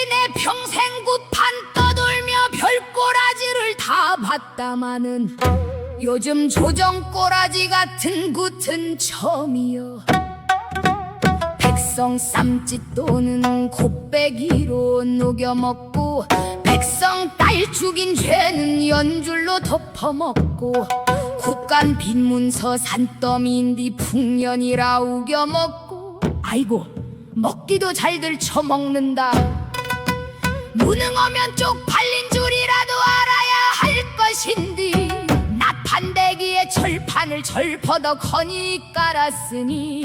내 평생 구판 떠돌며 별꼬라지를 다 봤다마는 요즘 조정꼬라지 같은 굿은 처음이여. 백성 쌈짓 또는 곱빼기로 녹여먹고, 백성 딸 죽인 죄는 연줄로 덮어먹고, 국간 빈문서 산더미인디 풍년이라 우겨먹고, 아이고 먹기도 잘들 처먹는다. 무능하면 쪽팔린 줄이라도 알아야 할 것인디, 나판대기에 철판을 절퍼덕하니 깔았으니,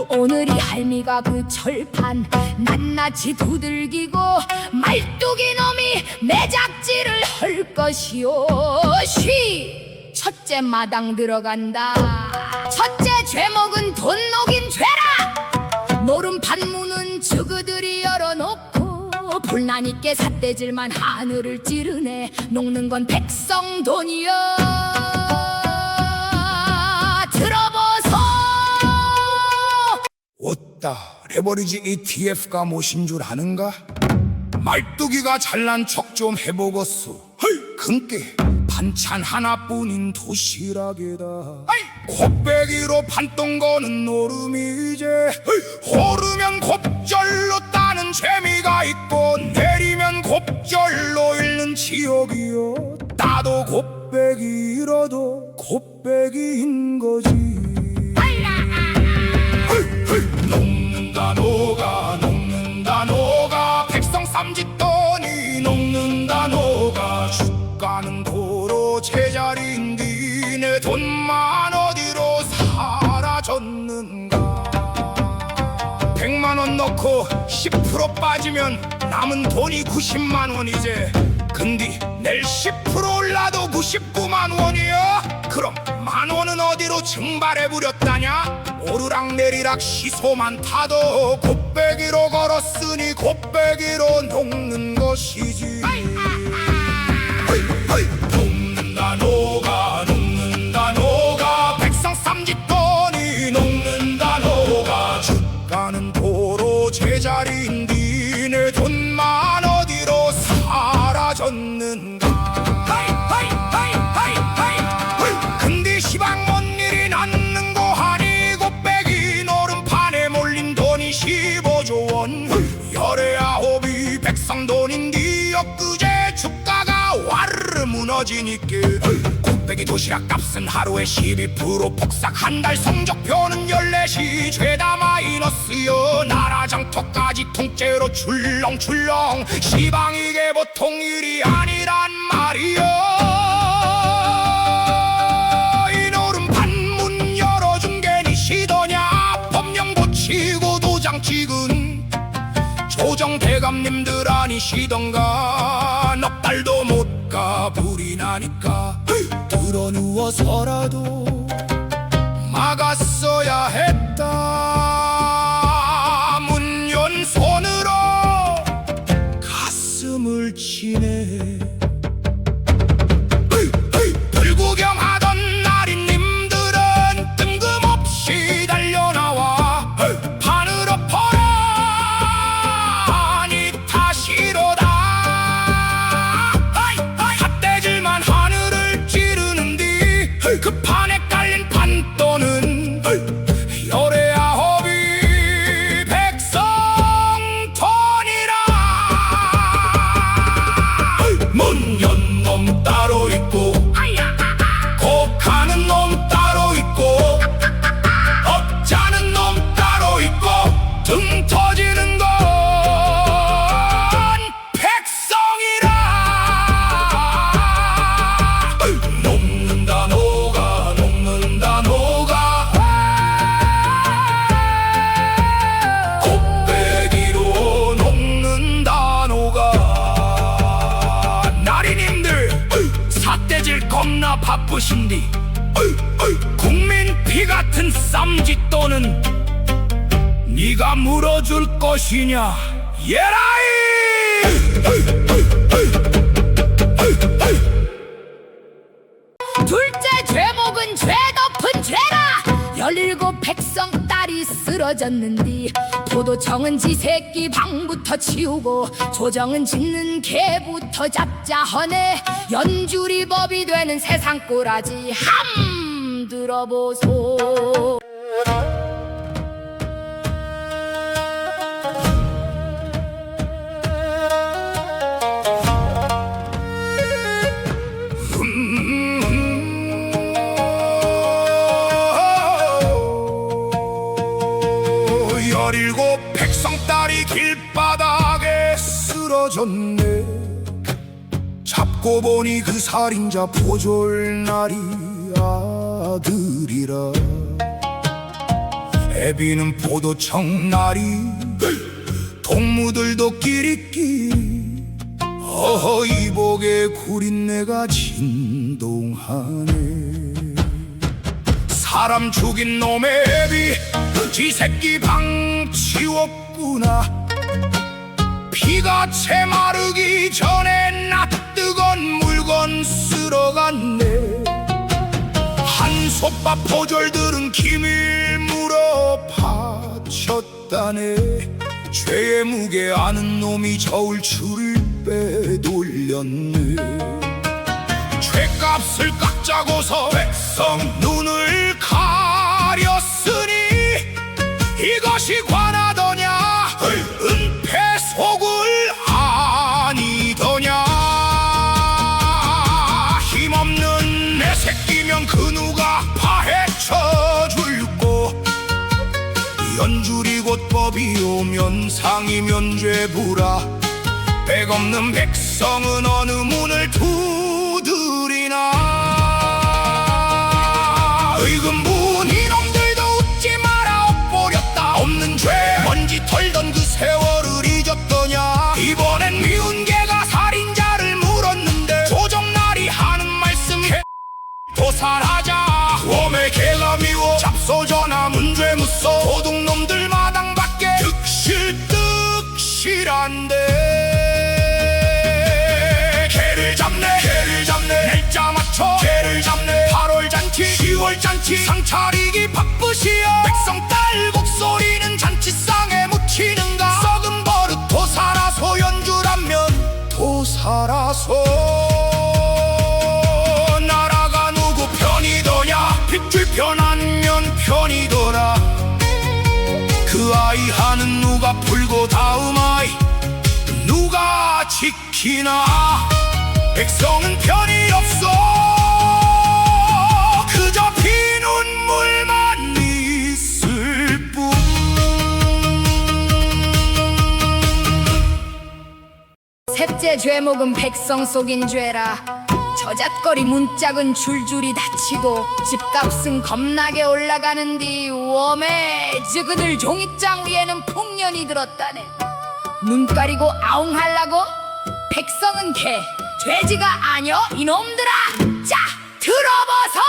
오늘이 할미가 그 철판 낱낱이 두들기고 말뚝이 놈이 매작질을 할 것이오. 쉬! 첫째 마당 들어간다. 첫째 죄목은 돈 녹인 죄라. 노름 판문은 저그들이 열어놓고, 불난있게 삿대질만 하늘을 찌르네. 녹는 건 백성 돈이여. 들어보소. 어따 레버리지 ETF가 무엇인 줄 아는가? 말뚝이가 잘난 척 좀 해보겠소. 헐, 근께 반찬 하나뿐인 도시락에다 곱빼기로 판던 거는 노름이제. 오르면 곱절로 따는 재미가 있고, 내리면 곱절로 잃는 지옥이요. 따도 곱빼기로도 곱빼기인 거지. 녹는다 녹아 녹는다 녹아, 백성 쌈짓돈이 녹는다 녹아. 주가는 도로 제자리인디 내 돈만 어디로 사라졌는가. 100만원 넣고 10% 빠지면 남은 돈이 90만원이제. 근데 내일 10% 올라도 99만원이야. 그럼 만원은 어디로 증발해버렸다냐? 오르락내리락 시소만 타도 곱빼기로 걸었으니 곱빼기로 녹는 것이지. 녹는다 녹아 녹는다 녹아, 백성 쌈짓돈이 녹는다 녹아. 주가는 도로 제자리인디 내 돈만 어디로 사라졌는가. 근데 시방 뭔 일이 났는고 하니, 곱빼기 노름판에 몰린 돈이 15조 원. 열애아홉이 백성 돈인디 엊그제 주가가 와르르 무너지니께. 곱빼기 도시락 값은 하루에 12% 폭삭. 한 달 성적표는 14시 죄다 마이너스여. 나라 장터까지 통째로 출렁출렁. 시방 이게 보통 일이 아니란 말이여. 이 노름판 문 열어준 게 니 시더냐? 법령 고치고 도장 찍은 조정대감님들 아니시던가. 넉 달도 못 가 불이 나니까 들어 누워서라도 막았어야 했다. 문 연 손으로 가슴을 치네. 불구경하던 나리님들은 뜬금없이 달려나와 판으로 퍼라 아니 다시로다. 삿대질만 하늘을 찌르는디 그 판에 깔린 판돈은 열애아홉이 백성 돈이라. 문 연 놈 따로 있고, 곡하는 놈 따로 있고, 업자는 놈 따로 있고, 등 터지는 건 백성이라. 녹는다 녹아 녹는다 녹아, 곱빼기로 녹는다 녹아. 나리님들 삿대질 겁나 바쁘신디 국민 피 같은 쌈짓돈은 네가 물어줄 것이냐? 예라이! 둘째 죄목은 죄 덮은 죄라. 17 백성 딸이 쓴 쓰러졌는디 도도청은 지 새끼 방부터 치우고 조정은 짖는 개부터 잡자 허네 연줄이 법이 되는 세상 꼬라지 함 들어보소. 열일곱 백성딸이 길바닥에 쓰러졌네. 잡고 보니 그 살인자 보졸날이 아들이라. 애비는 포도청 날이 동무들도 끼리끼리 어허 이복에 구린내가 진동하네. 사람 죽인 놈의 애비 지 새끼 방 치웠구나. 피가 채 마르기 전에 낯뜨건 물건 쓸어갔네. 한솥밥 포졸들은 기밀 물어 바쳤다네. 죄의 무게 아는 놈이 저울추를 빼돌렸네. 죄값을 깎자고서 백성 눈을 가렸으니 이것이 관하더냐 은폐 속을 아니더냐. 힘없는 내 새끼면 그 누가 파헤쳐 줄꼬. 연줄이 곧 법이 오면 상이면 죄부라. 백없는 백성은 어느 문을 두드리나. 의금분 이놈들도 웃지 마라 엇보렸다. 없는 죄 먼지 털던 그 세월을 잊었더냐. 이번엔 미운 개가 살인자를 물었는데 조정날이 하는 말씀 도살하자. 웜에 개가 미워 잡소전화 문죄 묻소. 도둑놈들 마당 밖에 득실득실한데. 개를 잡네 날짜 맞춰 개를 잡네. 8월 잔치 10월 잔치 상 차리기 바쁘시여. 백성 딸 곡소리는 잔치상에 묻히는가. 썩은 버릇 도살아소. 연주라면 도살아소. 나라가 누구 편이더냐. 핏줄 편하면 편이더라. 그 아이 하는 누가 풀고 다음 아이 누가 지키나. 백성은 편이 없어. 그저 피눈물만 있을 뿐. 셋째 죄목은 백성 속인 죄라. 저잣거리 문짝은 줄줄이 닫히고 집값은 겁나게 올라가는디 웜에 그들 종잇장 위에는 풍년이 들었다네. 눈 가리고 아웅하려고? 백성은 개 돼지가 아니여 이놈들아. 자 들어보소.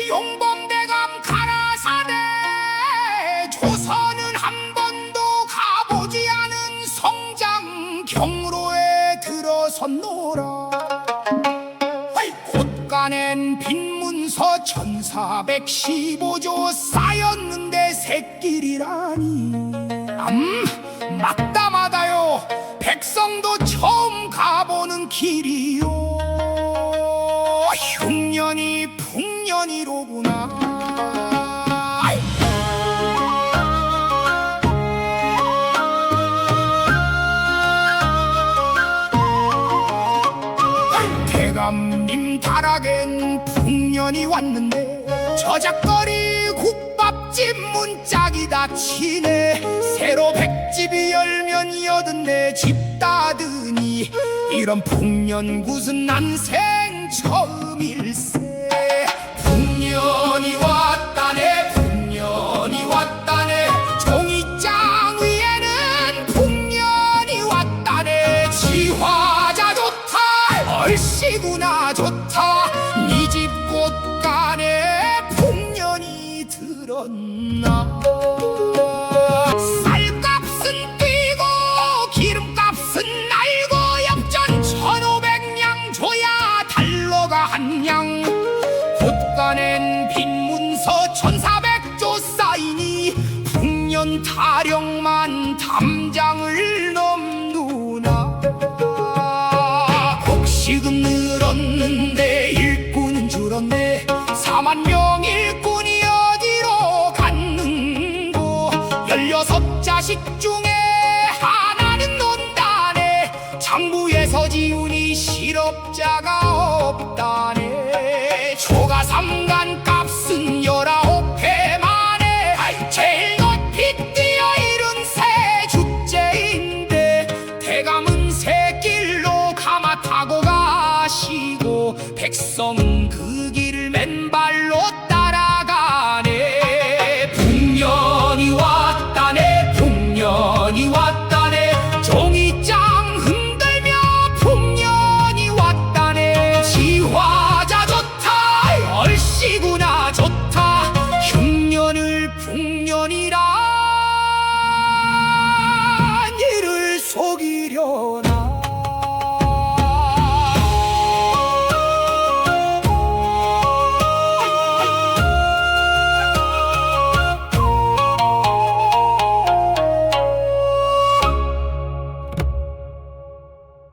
용봉대감 가라사대. 조선은 한 번도 가보지 않은 성장 경로에 들어섰노라. 곳간엔 빈문서 1415조 쌓였는데 새길이라니. 맞다마다요. 백성도 처음 가보는 길이요. 흉년이 풍년이로구나. 대감님 다락엔 풍년이 왔는데 저작거리 국밥집 문짝이 닫히네. 새로 백집이 열면 84집 닫으니 이런 풍년 굿은 난생 처음일세. 풍년이 왔다네 풍년이 왔다네. 종이장 위에는 풍년이 왔다네. 지화자 좋다 얼씨구나 좋다. 니 집 곳간에 풍년이 들었나. 쌀값은 뛰고 기름값은 날고 엽전 타령만 담장을 넘누나. 곡식은 늘었는데 일꾼은 줄었네. 4만 명 일꾼이 어디로 갔는고. 16자식 중에 하나는 논다네. 장부에서 지우니 실업자가 없다네. 초가 삼간 값은 19회 만에 제일 높이 뛰어 이른 새 주째인데, 대감은 새길로 가마 타고 가시고 백성은 그